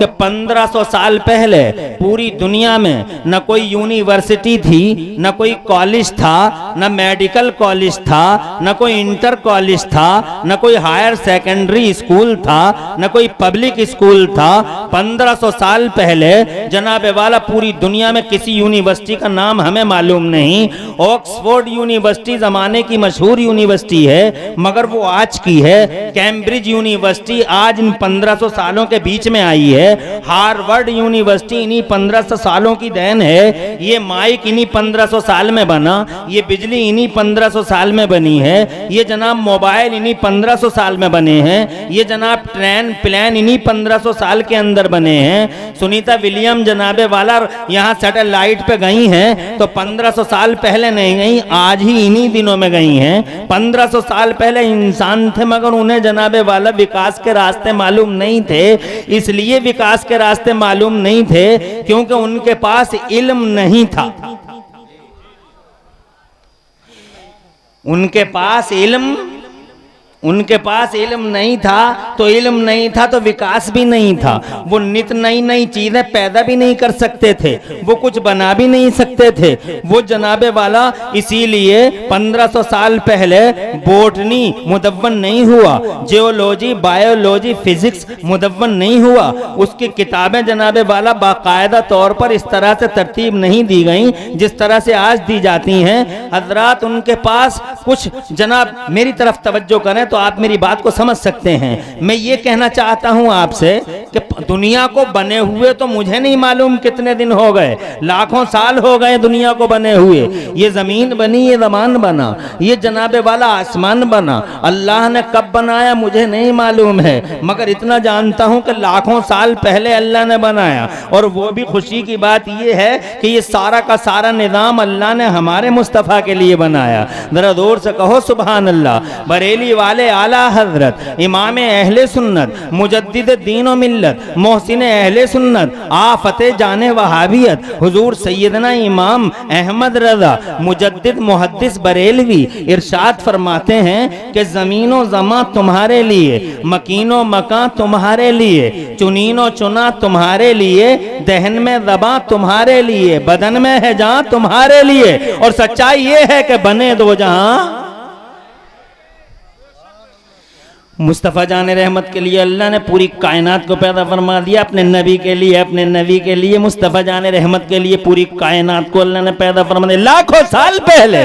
कि 1500 साल पहले पूरी दुनिया में न कोई यूनिवर्सिटी थी, न कोई कॉलेज था, न मेडिकल कॉलेज था, न कोई इंटर कॉलेज था, न कोई हायर सेकेंडरी स्कूल था, न कोई पब्लिक स्कूल था। 1500 साल पहले जनाब वाला पूरी दुनिया में किसी यूनिवर्सिटी का नाम हमें मालूम नहीं। ऑक्सफोर्ड यूनिवर्सिटी जमाने की मशहूर यूनिवर्सिटी है, मगर वो आज की है। कैम्ब्रिज यूनिवर्सिटी आज इन 1500 सालों के बीच में आई है। हार्वर्ड यूनिवर्सिटी इन्हीं 1500 सालों की देन है। ये माइक इन्हीं 1500 साल में बना, ये बिजली इन्हीं 1500 साल में बनी है, ये जनाब मोबाइल इन्हीं 1500 साल में बने हैं, ये जनाब ट्रेन प्लेन इन्हीं 1500 साल के अंदर बने हैं। सुनीता विलियम जनाबे वाला यहाँ सैटेलाइट पे गई हैं तो 1500 साल पहले नहीं गई, आज ही इन्हीं दिनों में गई हैं। 1500 साल पहले इंसान थे, मगर उन्हें जनाबे वाला विकास के रास्ते मालूम नहीं थे। इसलिए विकास के रास्ते मालूम नहीं थे क्योंकि उनके पास इल्म नहीं था। उनके पास इल्म नहीं था, तो इल्म नहीं था तो विकास भी नहीं था। वो नित नई नई चीजें पैदा भी नहीं कर सकते थे, वो कुछ बना भी नहीं सकते थे। वो जनाबे वाला इसीलिए 1500 साल पहले बोटनी मुदव्वन नहीं हुआ, जियोलॉजी बायोलॉजी फिजिक्स मुदव्वन नहीं हुआ। उसकी किताबें जनाबे वाला बाकायदा तौर पर इस तरह से तरतीब नहीं दी गई जिस तरह से आज दी जाती हैं। हजरात उनके पास कुछ, जनाब मेरी तरफ तवज्जो करें तो आप मेरी बात को समझ सकते हैं। मैं ये कहना चाहता हूं आपसे कि दुनिया को बने हुए तो मुझे नहीं मालूम कितने दिन हो गए, लाखों साल हो गए दुनिया को बने हुए। ये जमीन बनी, ये ज़मान बना, ये जनाबे वाला आसमान बना। अल्लाह ने कब बनाया मुझे नहीं मालूम है, मगर इतना जानता हूं कि लाखों साल पहले अल्लाह ने बनाया। और वो भी खुशी की बात ये है कि ये सारा का सारा निज़ाम अल्लाह ने हमारे मुस्तफ़ा के लिए बनाया। जरा जोर से कहो सुभान अल्लाह। बरेली वाले आला हजरत इमाम अहले सुन्नत मुजद्दिद दीन व मिल्लत मोहसिन अहले सुन्नत आफते जाने वहाबियत हुजूर सैयदना इमाम अहमद रजा मुजद्दिद मुहद्दिस बरेलवी इरशाद फरमाते हैं कि ज़मीनो ज़मा तुम्हारे लिए, मकीनो मकां तुम्हारे लिए, चुनीनो चुना तुम्हारे लिए, दहन में ज़बां तुम्हारे लिए, बदन में है जान तुम्हारे लिए। और सच्चाई ये है कि बने दो जहां। मुस्तफ़ा जान रहमत के लिए अल्लाह ने पूरी कायनात को पैदा फरमा दिया अपने नबी के लिए, अपने नबी के लिए। मुस्तफ़ा जान रहमत के लिए पूरी कायनात को अल्लाह ने पैदा फरमा दिया। लाखों साल पहले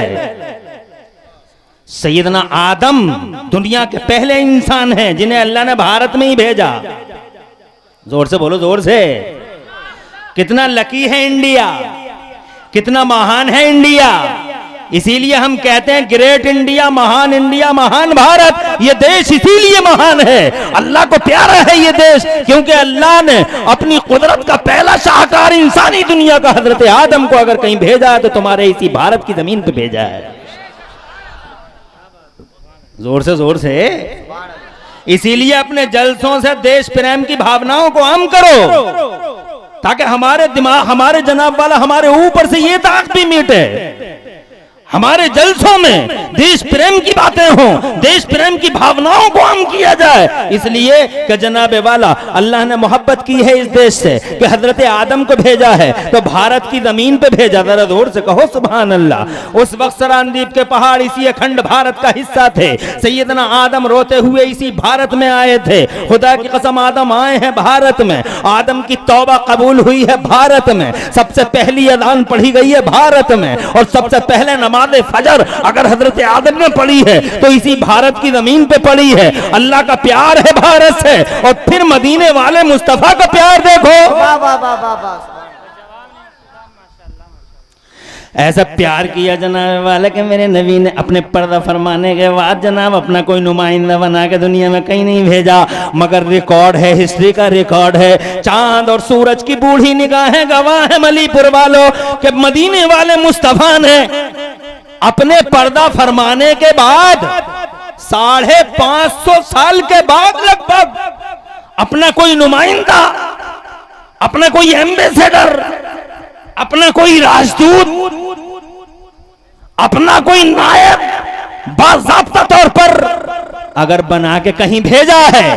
सैयदना आदम दुनिया के पहले इंसान हैं जिन्हें अल्लाह ने भारत में ही भेजा। जोर से बोलो, जोर से। कितना लकी है इंडिया, कितना महान है इंडिया। इसीलिए हम कहते हैं ग्रेट इंडिया, महान भारत। ये देश इसीलिए महान है, अल्लाह को प्यारा है ये देश, क्योंकि अल्लाह ने अपनी कुदरत का पहला शाहकार इंसानी दुनिया का हजरत आदम को अगर कहीं भेजा है तो तुम्हारे इसी भारत की जमीन पे भेजा है। जोर से, जोर से। इसीलिए अपने जलसों से देश प्रेम की भावनाओं को आम करो ताकि हमारे दिमाग, हमारे जनाब वाला, हमारे ऊपर से ये दाग भी मिटे। हमारे जलसों में देश प्रेम की बातें हों, देश प्रेम की भावनाओं को आम किया जाए। इसलिए कि जनाबे वाला अल्लाह ने मोहब्बत की है इस देश से कि हजरत आदम को भेजा है तो भारत की जमीन पे भेजा। जरा जोर से कहो सुभान अल्लाह। उस वक्त सरानदीप के पहाड़ इसी अखंड भारत का हिस्सा थे। सैयदना आदम रोते हुए इसी भारत में आए थे। खुदा की कसम आदम आए हैं भारत में, आदम की तौबा कबूल हुई है भारत में, सबसे पहली अज़ान पढ़ी गई है भारत में, और सबसे पहले नमाज फजर अगर हजरत आदम ने पढ़ी है तो इसी भारत की जमीन पे पढ़ी है। अल्लाह का प्यार है भारत से। और फिर मदीने वाले मुस्तफा का प्यार देखो। ऐसा प्यार किया जनाब वाले कि मेरे नबी ने अपने पर्दा फरमाने के बाद जनाब अपना कोई नुमाइंदा बना के दुनिया में कहीं नहीं भेजा, मगर रिकॉर्ड है, हिस्ट्री का रिकॉर्ड है। चांद और सूरज की बूढ़ी निगाहें गवाह है मलीपुर वालों के मदीने वाले मुस्तफा ने अपने पर्दा फरमाने के बाद 550 साल के बाद लगभग अपना कोई नुमाइंदा, अपना कोई एम्बेसडर, अपना कोई राजदूत, अपना कोई नायब बाज़ाब्ता तौर पर अगर बना के कहीं भेजा है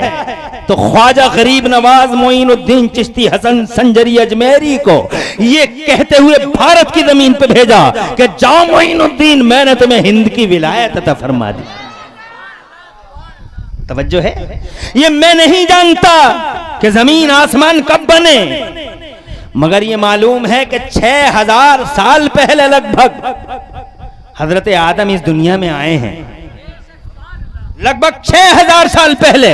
तो ख्वाजा गरीब नवाज मोइनुद्दीन चिश्ती हसन संजरी अजमेरी को ये कहते हुए भारत की जमीन पे भेजा कि जाओ मोइनुद्दीन, मैंने तुम्हें हिंद की विलायत अता फरमा दी। तवज्जो है, ये मैं नहीं जानता कि जमीन आसमान कब बने, मगर ये मालूम है कि 6000 साल पहले लगभग हजरत आदम इस दुनिया में आए हैं, लगभग 6000 साल पहले।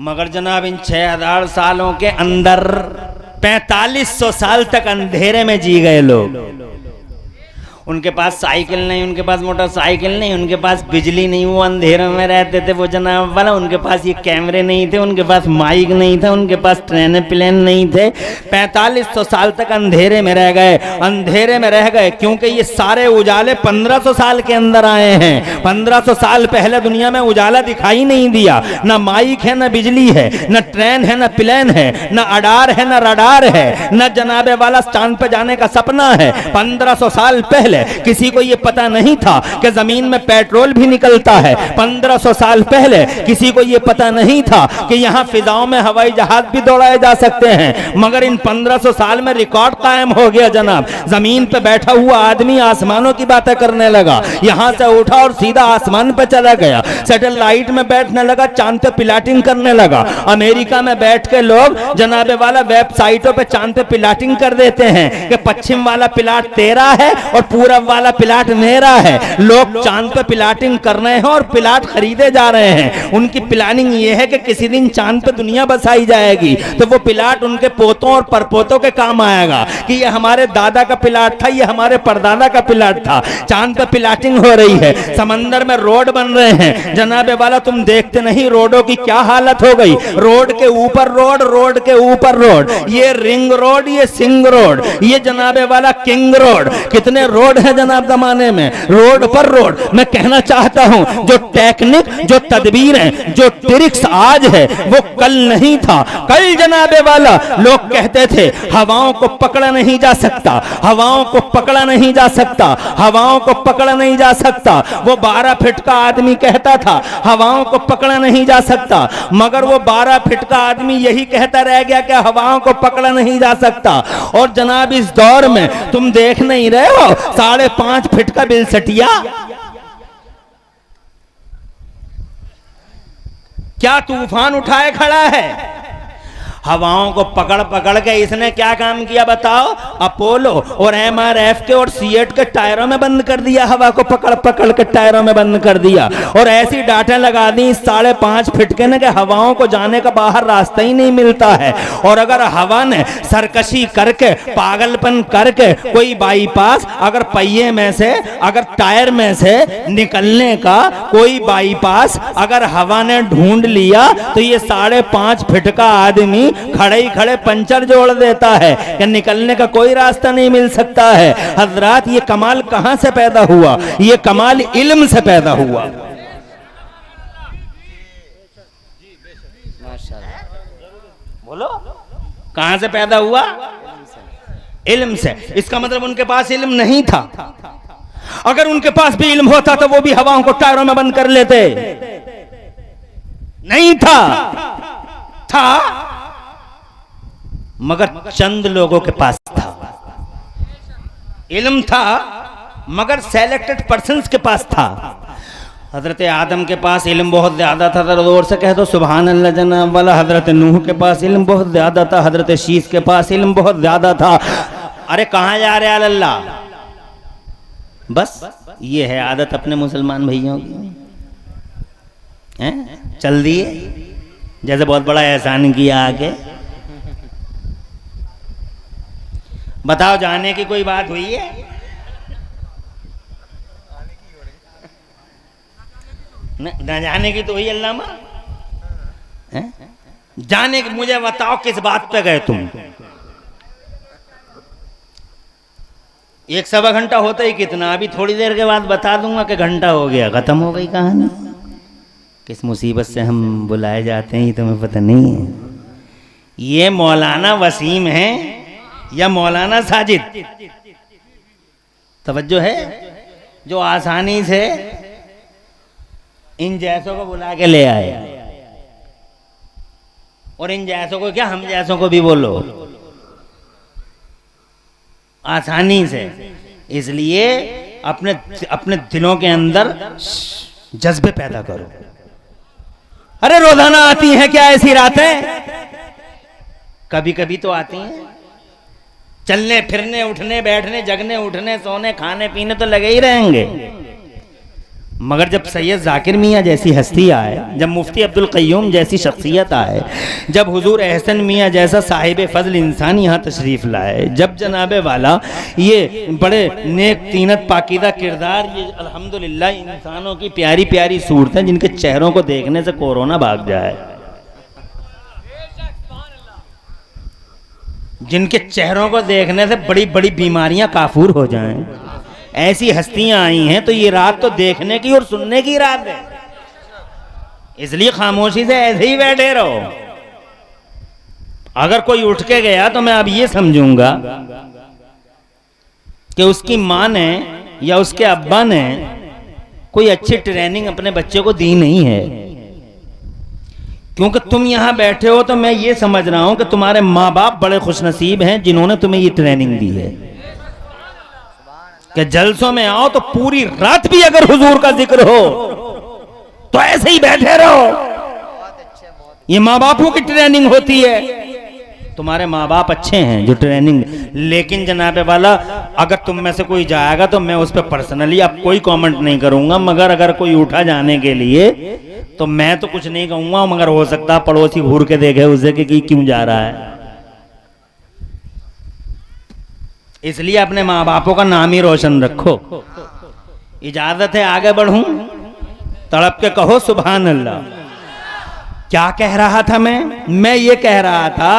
मगर जनाब इन 6000 सालों के अंदर 4500 साल तक अंधेरे में जी गए लोग। उनके पास साइकिल नहीं, उनके पास मोटरसाइकिल नहीं, उनके पास बिजली नहीं, वो अंधेरे में रहते थे वो जनाब वाला। उनके पास ये कैमरे नहीं थे, उनके पास माइक नहीं था, उनके पास ट्रेन प्लेन नहीं थे। 4500 साल तक अंधेरे में रह गए, अंधेरे में रह गए, क्योंकि ये सारे उजाले 1500 साल के अंदर आए हैं। 1500 साल पहले दुनिया में उजाला दिखाई नहीं दिया, ना माइक है, ना बिजली है, न ट्रेन है, न प्लेन है, न अडार है, न रडार है, न जनाबे वाला चांद पे जाने का सपना है। 1500 साल पहले किसी को यह पता नहीं था कि जमीन में पेट्रोल भी निकलता है। 1500 साल पहले किसी को यह पता नहीं था कि यहां फिजाओं में हवाई जहाज भी दौड़ाए जा सकते हैं। मगर इन 1500 साल में रिकॉर्ड कायम हो गया जनाब। जमीन पे बैठा हुआ आदमी आसमानों की बातें करने लगा, यहां से उठा और सीधा आसमान पे चला गया, सैटेलाइट में बैठने लगा, चांद पे पिलाटिंग करने लगा। अमेरिका में बैठ के लोग जनाबे वाला वेबसाइटों पे चांद पे पिलाटिंग कर देते हैं कि पश्चिम वाला पिलाट तेरा है और पूरब वाला पिलाट मेरा है। लोग चांद पे पिलाटिंग कर रहे हैं और पिलाट खरीदे जा रहे हैं। उनकी प्लानिंग ये है कि किसी दिन चांद पे दुनिया बसाई जाएगी तो वो पिलाट उनके पोतों और परपोतों के काम आएगा कि ये हमारे दादा का पिलाट था, ये हमारे परदादा का पिलाट था। चांद पे पिलाटिंग हो रही है, समंदर में रोड बन रहे हैं जनाबे वाला। तुम देखते नहीं रोडों की क्या हालत हो गई, रोड के ऊपर रोड, रोड के ऊपर रोड, ये रिंग रोड, ये सिंग रोड, ये जनाबे वाला किंग रोड। कितने रोड है जनाब जमाने में, रोड पर रोड। मैं कहना चाहता हूं जो टेक्निक, जो तदबीरें, जो ट्रिक्स आज है वो कल नहीं था। कल जनाबे वाला लोग कहते थे हवाओं को पकड़ा नहीं जा सकता, हवाओं को पकड़ा नहीं जा सकता, हवाओं को पकड़ा नहीं जा सकता। वो 12 फीट का आदमी कहता था हवाओं को पकड़ा नहीं जा सकता, मगर वो 12 फीट का आदमी यही कहता रह गया कि हवाओं को पकड़ा नहीं जा सकता। और जनाब इस दौर में तुम देख नहीं रहे हो 5.5 फीट का बिल सटिया, क्या तूफान उठाए खड़ा है। हवाओं को पकड़ पकड़ के इसने क्या काम किया बताओ? अपोलो और MRF के और सीएट के टायरों में बंद कर दिया, हवा को पकड़ पकड़ के टायरों में बंद कर दिया। और ऐसी डाटें लगा दी 5.5 फीट के ने कि हवाओं को जाने का बाहर रास्ता ही नहीं मिलता है। और अगर हवा ने सरकशी करके, पागलपन करके कोई बाईपास, अगर पहिए में से, अगर टायर में से निकलने का कोई बाईपास अगर हवा ने ढूंढ लिया तो ये 5.5 फीट का आदमी खड़े ही खड़े पंचर जोड़ देता है कि निकलने का कोई रास्ता नहीं मिल सकता है। हजरात ये कमाल कहां से पैदा हुआ? ये कमाल इल्म से पैदा हुआ। बोलो कहां से पैदा हुआ? इल्म से। इसका मतलब उनके पास इल्म नहीं था। अगर उनके पास भी इल्म होता तो वो भी हवाओं को टायरों में बंद कर लेते। नहीं था, था मगर चंद लोगों के पास था। इल्म था मगर सेलेक्टेड पर्सन्स के पास था। हजरत आदम के पास इल्म बहुत ज्यादा था, जोर से कह दो सुभान अल्लाह जनाब वाला। हजरत नूह के पास इल्म बहुत ज्यादा था, हजरत शीश के पास इल्म बहुत ज्यादा था। अरे कहां जा रहे अल्लाह? बस ये है आदत अपने मुसलमान भाइयों की, चल दिए जैसे बहुत बड़ा एहसान किया आके। बताओ जाने की कोई बात हुई है? न जाने की तो हुई अल्लामा। जाने की मुझे बताओ किस बात पे गए तुम? 1 सवा घंटा होता ही कितना, अभी थोड़ी देर के बाद बता दूंगा कि घंटा हो गया, खत्म हो गई कहानी। किस मुसीबत से हम बुलाए जाते हैं ये तुम्हें पता नहीं है। ये मौलाना वसीम है या मौलाना साजिद? तवज्जो है? जो आसानी से इन जैसों को बुला के ले आए, और इन जैसों को क्या, हम जैसों को भी बोलो आसानी से। इसलिए अपने अपने दिलों के अंदर जज्बे पैदा करो। अरे रोजाना आती हैं क्या ऐसी रातें? कभी कभी तो आती हैं। चलने फिरने उठने बैठने जगने उठने सोने खाने पीने तो लगे ही रहेंगे, मगर जब सैयद जाकिर मियाँ जैसी हस्ती आए, जब मुफ्ती अब्दुल क़य्यूम जैसी शख्सियत आए, जब हुजूर एहसन मियाँ जैसा साहिब फजल इंसान यहाँ तशरीफ़ लाए, जब जनाबे वाला ये बड़े नेक तीनत पाकीदा किरदार, ये अल्हम्दुलिल्लाह इंसानों की प्यारी प्यारी सूरतें जिनके चेहरों को देखने से कोरोना भाग जाए, जिनके चेहरों को देखने से बड़ी बड़ी बीमारियां काफूर हो जाएं, ऐसी हस्तियां आई हैं, तो ये रात तो देखने की और सुनने की रात है। इसलिए खामोशी से ऐसे ही बैठे रहो। अगर कोई उठ के गया तो मैं अब ये समझूंगा कि उसकी मां ने या उसके अब्बा ने कोई अच्छी ट्रेनिंग अपने बच्चे को दी नहीं है। क्योंकि तुम यहां बैठे हो तो मैं ये समझ रहा हूं कि तुम्हारे माँ बाप बड़े खुशनसीब हैं जिन्होंने तुम्हें ये ट्रेनिंग दी है कि जलसों में आओ तो पूरी रात भी अगर हुजूर का जिक्र हो तो ऐसे ही बैठे रहो। ये माँ बापों की ट्रेनिंग होती है। तुम्हारे माँ बाप अच्छे हैं जो ट्रेनिंग, लेकिन जनाबे वाला अगर तुम में से कोई जाएगा तो मैं उस पर पर्सनली अब कोई कमेंट नहीं करूंगा, मगर अगर कोई उठा जाने के लिए तो मैं तो कुछ नहीं कहूंगा, मगर हो सकता पड़ोसी घूर के देखे उसे कि क्यों जा रहा है। इसलिए अपने माँ बापों का नाम ही रोशन रखो। इजाजत है आगे बढ़ूं? तड़प के कहो सुभान अल्लाह। क्या कह रहा था मैं ये कह रहा था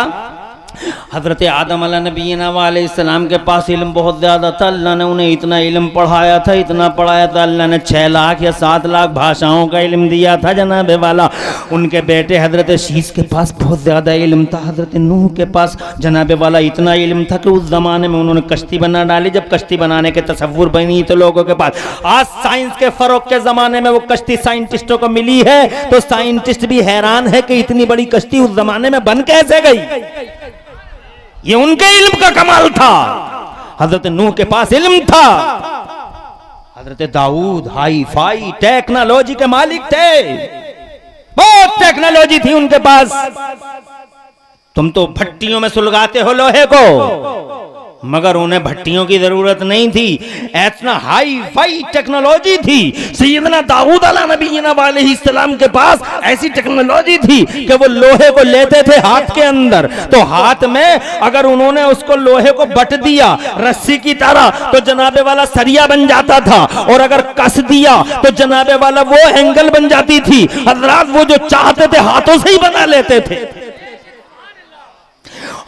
हजरत आदम अलैहिस्सलाम वालेइस्सलाम के पास इल्म बहुत ज़्यादा था। अल्लाह ने उन्हें इतना इल्म पढ़ाया था, इतना पढ़ाया था, अल्लाह ने 6 लाख या 7 लाख भाषाओं का इल्म दिया था जनाबे वाला। उनके बेटे हजरत शीश के पास बहुत ज़्यादा इल्म था। हजरत नूह के पास जनाबे वाला इतना इल्म था कि उस ज़माने में उन्होंने कश्ती बना डाली। जब कश्ती बनाने के तसव्वुर बनी तो लोगों के पास, आज साइंस के फ़रोग के ज़माने में वो कश्ती साइंटिस्टों को मिली है तो साइंटिस्ट भी हैरान है कि इतनी बड़ी कश्ती उस ज़माने में बन कैसे गई। ये उनके इल्म का कमाल था। हजरत नूह के पास इल्म था। हजरत दाऊद हाई फाई टेक्नोलॉजी के मालिक थे, बहुत टेक्नोलॉजी थी उनके पास। तुम तो भट्टियों में सुलगाते हो लोहे को, मगर उन्हें भट्टियों की जरूरत नहीं थी, इतना हाई फाई टेक्नोलॉजी थी। सैयदना दाऊद अलैहिस्सलाम के पास ऐसी टेक्नोलॉजी थी कि वो लोहे को लेते थे हाथ के अंदर, तो हाथ में अगर उन्होंने उसको लोहे को बट दिया रस्सी की तरह तो जनाबे वाला सरिया बन जाता था, और अगर कस दिया तो जनाबे वाला वो एंगल बन जाती थी। हजरात वो जो चाहते थे हाथों से ही बना लेते थे।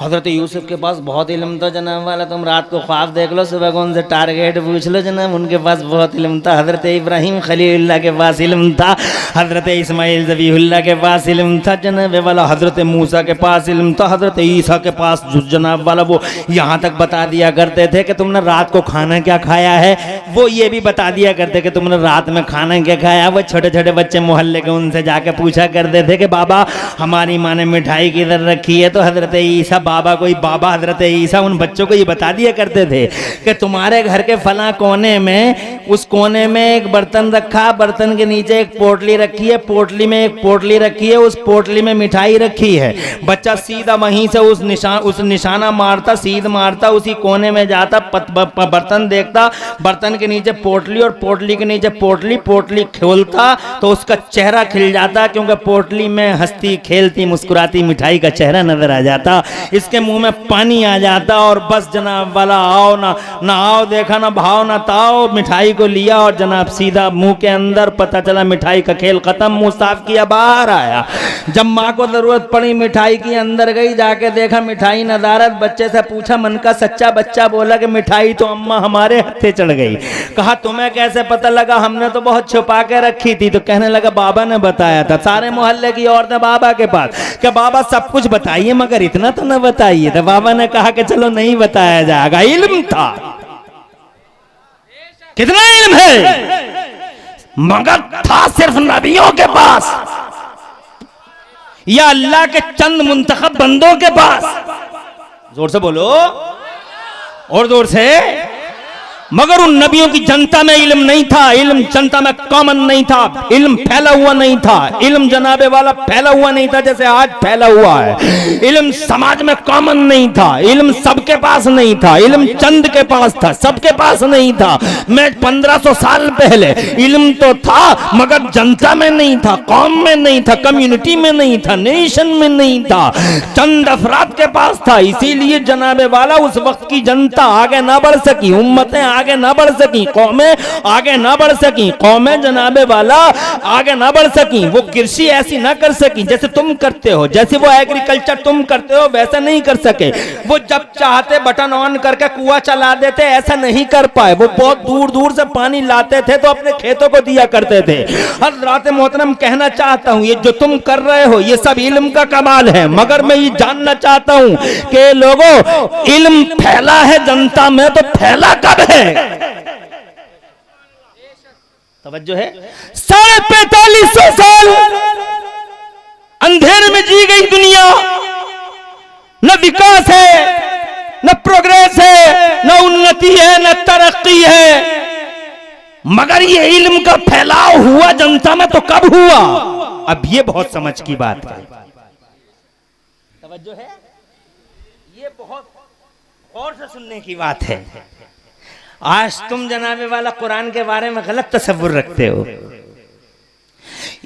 हजरत यूसुफ के पास बहुत इल्म था जनाब वाला। तुम रात को ख्वाब देख लो, सुबह को उनसे टारगेट पूछ लो जनाब, उनके पास बहुत इल्म था। हजरत इब्राहिम खलीलुल्लाह के पास इल्म था। हजरत इस्माइल ज़बीहुल्लाह के पास इल्म था जनाब वाला। हजरत मूसा के पास इल्म था। हजरत ईसा के पास जनाब वाला वो यहाँ तक बता दिया करते थे कि तुमने रात को खाना क्या खाया है, वो ये भी बता दिया करते कि तुमने रात में खाना क्या खाया। वो छोटे छोटे बच्चे मोहल्ले के उनसे जाके पूछा करते थे कि बाबा हमारी माँ ने मिठाई किधर रखी है, तो हजरत ईसा बाबा कोई बाबा हजरत ईसा उन बच्चों को ये बता दिया करते थे कि तुम्हारे घर के फला कोने में, उस कोने में एक बर्तन रखा, बर्तन के नीचे एक पोटली रखी है, पोटली में एक पोटली रखी है, उस पोटली में मिठाई रखी है। बच्चा सीधा वहीं से उस निशाना मारता, सीध मारता, उसी कोने में जाता, बर्तन देखता, बर्तन के नीचे पोटली और पोटली के नीचे पोटली, पोटली खोलता तो उसका चेहरा खिल जाता, क्योंकि पोटली में हंसती खेलती मुस्कुराती मिठाई का चेहरा नजर आ जाता। इसके मुंह में पानी आ जाता और बस जनाब वाला आओ ना आओ देखा ना भाव ना ताओ, मिठाई को लिया और जनाब सीधा मुंह के अंदर। पता चला मिठाई का खेल खत्म, मुंह साफ किया बाहर आया। जब माँ को जरूरत पड़ी मिठाई की, अंदर गई, जाके देखा मिठाई नदारत। बच्चे से पूछा, मन का सच्चा बच्चा बोला कि मिठाई तो अम्मा हमारे हत्थे चढ़ गई। कहा तुम्हें कैसे पता लगा? हमने तो बहुत छुपा के रखी थी। तो कहने लगा बाबा ने बताया था। सारे मोहल्ले की औरतें बाबा के पास कि बाबा सब कुछ बताइए मगर इतना तो न बताइए। तो बाबा ने कहा कि चलो नहीं बताया जाएगा। इल्म था, कितना इल्म है। मगर था सिर्फ नबियों के पास या अल्लाह के चंद मुंतखब बंदों के पास। जोर से बोलो, और जोर से। मगर उन नबियों की जनता में इल्म नहीं था, इल्म जनता में कॉमन नहीं था, इल्म फैला हुआ नहीं था, इल्म जनाबे वाला फैला हुआ नहीं था जैसे आज फैला हुआ है। इल्म समाज में कॉमन नहीं था, इल्म सबके पास नहीं था, इल्म चंद के पास था, सबके पास नहीं था। मैं 1500 साल पहले इल्म तो था मगर जनता में नहीं था, कौम में नहीं था, कम्युनिटी में नहीं था, नेशन में नहीं था, चंद अफराद के पास था। इसीलिए जनाबे वाला उस वक्त की जनता आगे ना बढ़ सकी, उम्मतें आगे ना बढ़ सकी, कौमें आगे ना बढ़ सकी, कौमें जनाबे वाला आगे ना बढ़ सकी। वो कृषि ऐसी ना कर सकी जैसे तुम करते हो, जैसे वो एग्रीकल्चर तुम करते हो वैसा नहीं कर सके। वो जब चाहते बटन ऑन करके कुआं चला देते, ऐसा नहीं कर पाए। वो बहुत दूर दूर से पानी लाते थे तो अपने खेतों को दिया करते थे। हज़रात मोहतरम कहना चाहता हूं, ये जो तुम कर रहे हो ये सब इल्म का कमाल है, मगर मैं ये जानना चाहता हूं कि लोगों इल्म फैला है जनता में तो फैला कब है? तवज्जो है। 4550 साल अंधेरे में जी गई दुनिया, न विकास है, न प्रोग्रेस है, न उन्नति है, न तरक्की है, मगर ये इल्म का फैलाव हुआ जनता में तो कब हुआ? अब ये बहुत समझ की बात है, तवज्जो है, ये बहुत गौर से सुनने की बात है। आज तुम जनाबे वाला कुरान के बारे में गलत तस्वुर रखते हो।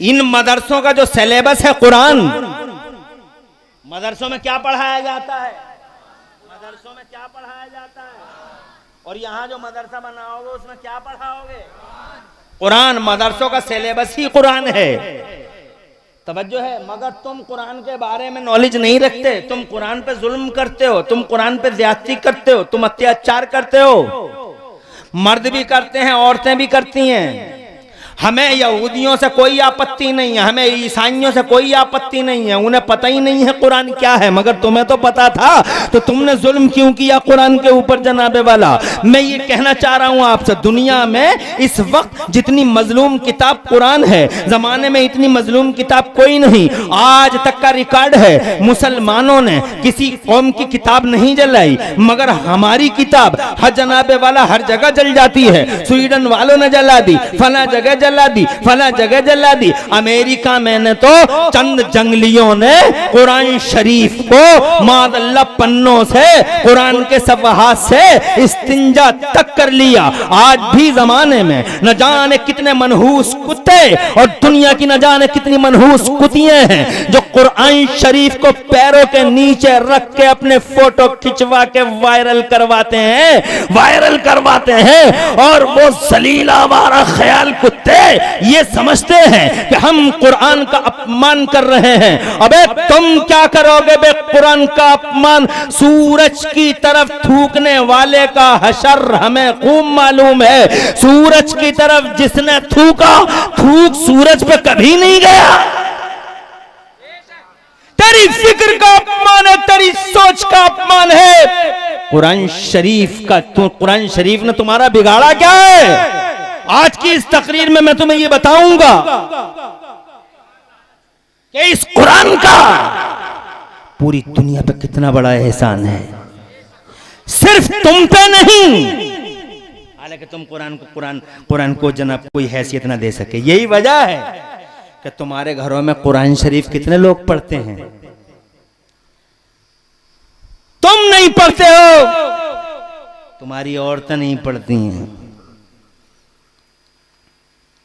इन मदरसों का जो सिलेबस है कुरान, मदरसों में क्या पढ़ाया जाता है? मदरसों में क्या पढ़ाया जाता है? और यहाँ जो मदरसा बनाओगे उसमें क्या पढ़ाओगे? कुरान। मदरसों का सिलेबस ही कुरान है, तवज्जो है। मगर तुम कुरान के बारे में नॉलेज नहीं रखते, तुम कुरान पे जुल्म करते हो, तुम कुरान पे ज्यादती करते हो, तुम अत्याचार करते हो। मर्द भी करते हैं, औरतें भी करती हैं। हमें यहूदियों से कोई आपत्ति नहीं है, हमें ईसाइयों से कोई आपत्ति नहीं है, उन्हें पता ही नहीं है कुरान क्या है, मगर तुम्हें तो पता था तो तुमने जुल्म क्यों किया कुरान के ऊपर जनाबे वाला? मैं ये कहना चाह रहा हूं आपसे, दुनिया में इस वक्त जितनी मजलूम किताब कुरान है, जमाने में इतनी मजलूम किताब कोई नहीं। आज तक का रिकॉर्ड है, मुसलमानों ने किसी कौम की किताब नहीं जलाई, मगर हमारी किताब हर जनाबे वाला हर जगह जल जाती है। स्वीडन वालों ने जला दी, फला जगह जला दी, फला जगह जला दी। अमेरिका में ने तो चंद जंगलियों ने कुरान शरीफ को मादल्ला पन्नों से, कुरान के सफ़हात से इस्तिंजा तक कर लिया। आज भी जमाने में न जाने कितने मनहूस कुत्ते और दुनिया की न जाने कितनी मनहूस कुतियां हैं जो कुरान शरीफ को पैरों के नीचे रख के अपने फोटो खिंचवा के वायरल करवाते हैं। और वो सलीलावारा ख्याल कुत्ते ये समझते हैं कि हम कुरान का अपमान कर रहे हैं। अबे तुम क्या करोगे बे कुरान का अपमान? सूरज की तरफ थूकने वाले का हशर हमें खूब मालूम है। सूरज की तरफ जिसने थूका, थूक सूरज पे कभी नहीं गया। तेरी फिक्र का अपमान है, तेरी सोच का अपमान है। कुरान शरीफ का, कुरान शरीफ ने तुम्हारा बिगाड़ा क्या है? आज की इस तकरीर में मैं तुम्हें ये बताऊंगा कि इस कुरान का पूरी दुनिया पे कितना बड़ा एहसान है, सिर्फ तुम पे नहीं। हालांकि तुम कुरान को जनाब कोई हैसियत ना दे सके। यही वजह है कि तुम्हारे घरों में कुरान शरीफ कितने लोग पढ़ते हैं, तुम नहीं पढ़ते हो, तुम्हारी औरतें नहीं पढ़ती हैं।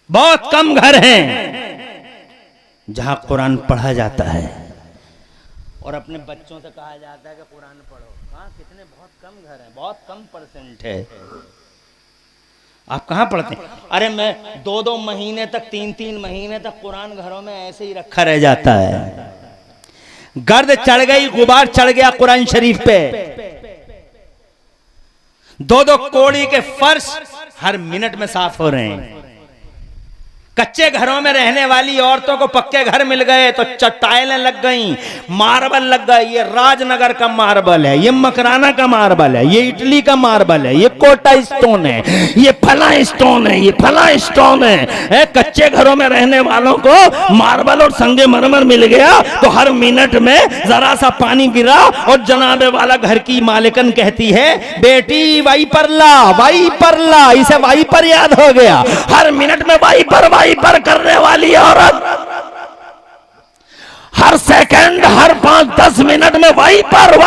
बहुत कम घर हैं जहां कुरान पढ़ा जाता है और अपने बच्चों से कहा जाता है कि कुरान पढ़ो। कहां, कितने, बहुत कम घर हैं, बहुत कम परसेंट है। आप कहां पढ़ते हैं? अरे मैं 2-2 महीने तक, 3-3 महीने तक कुरान घरों में ऐसे ही रखा रह जाता है। गर्द चढ़ गई, गुबार चढ़ गया कुरान शरीफ पे। 2-2 कोड़ी के फर्श हर मिनट में साफ हो रहे हैं। कच्चे घरों में रहने वाली औरतों को पक्के घर मिल गए तो टाइलें लग गई, मार्बल लग गई। ये राजनगर का मार्बल है, ये मकराना का मार्बल है, ये इटली का मार्बल है, ये कोटा स्टोन है, ये फला स्टोन है, ये फला स्टोन है। कच्चे घरों में रहने वालों को मार्बल और संगे मरमर मिल गया तो हर मिनट में जरा सा पानी गिरा और जनाबे वाला घर की मालिकन कहती है, बेटी वाइपर ला। इसे वाइपर याद हो गया। हर मिनट में वाइपर करने वाली औरत, हर सेकंड, हर 5-10 मिनट में वाइपर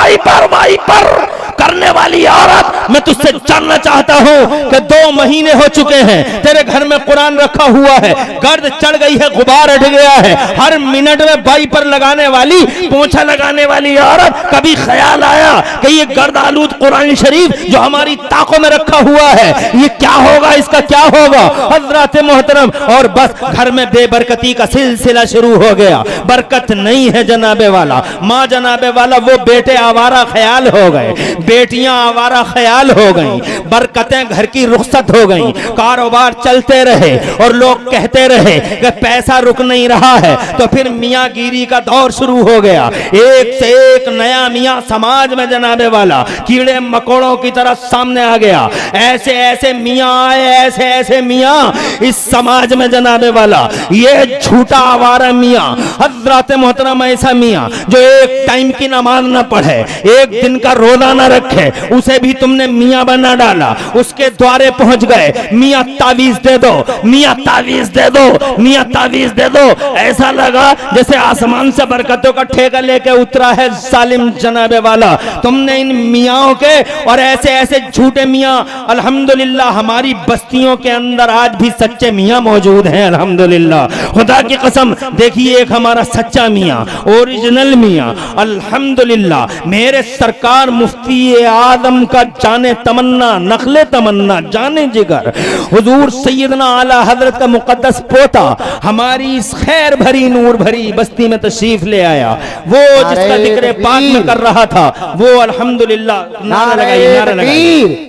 करने वाली औरत। मैं तुझसे जानना चाहता हूं कि 2 महीने हो चुके हैं तेरे घर में कुरान रखा हुआ है, गर्द चढ़ गई है, गुबार उठ गया है, हर मिनट में वाइपर लगाने वाली, पोंछा लगाने वाली औरत, कभी ख्याल आया कि ये गर्द आलूद कुरान शरीफ जो हमारी ताकों में रखा हुआ है, ये क्या होगा, इसका क्या होगा? हजरत मोहतरम, और बस घर में बेबरकती का सिलसिला शुरू हो गया। बरकत नहीं है जनाबे वाला। माँ जनाबे वाला, वो बेटे आवारा ख्याल हो गए, बेटियां आवारा ख्याल हो गईं, बरकतें घर की रुखसत हो गईं, कारोबार चलते रहे और लोग कहते रहे कि पैसा रुक नहीं रहा है। तो फिर मियाँ गिरी का दौर शुरू हो गया। एक से एक नया मियाँ समाज में जनाबे वाला कीड़े मकोड़ों की तरह सामने आ गया। ऐसे ऐसे मियाँ आए, ऐसे ऐसे मियाँ इस समाज में जनाबे वाला। ये झूठा आवारा मियाँ, हजरत मोहतरम ऐसा मियाँ जो एक टाइम की नमाज न पढ़े, एक दिन का रोजा न रखे, उसे भी तुमने मियाँ बना डाला। उसके द्वारे पहुंच गए, मियाँ तावीज दे दो, मियाँ तावीज दे दो, मियाँ तावीज दे दो। ऐसा लगा जैसे आसमान से बरकतों का ठेका लेके उतरा है जालिम जनाबे वाला। तुमने इन मियाँओं के और ऐसे ऐसे झूठे मियाँ, अल्हम्दुलिल्लाह हमारी बस्तियों के अंदर आज भी सच्चे मियाँ मौजूद हैं, अल्हम्दुलिल्लाह। खुदा की कसम, देखिए एक हमारा सच्चा मियाँ, ओरिजिनल मियाँ, अल्हम्दुलिल्लाह। मेरे सरकार मुफ्ती आदम का जाने तमन्ना, नखले तमन्ना, जाने जिगर, हुजूर सैयदना आला हजरत का मुकद्दस पोता हमारी इस खैर भरी नूर भरी बस्ती में तशरीफ ले आया। वो जिसका जिक्र पाक में कर रहा था, वो अल्हम्दुलिल्लाह नारा लगाइए, नारा लगाइए।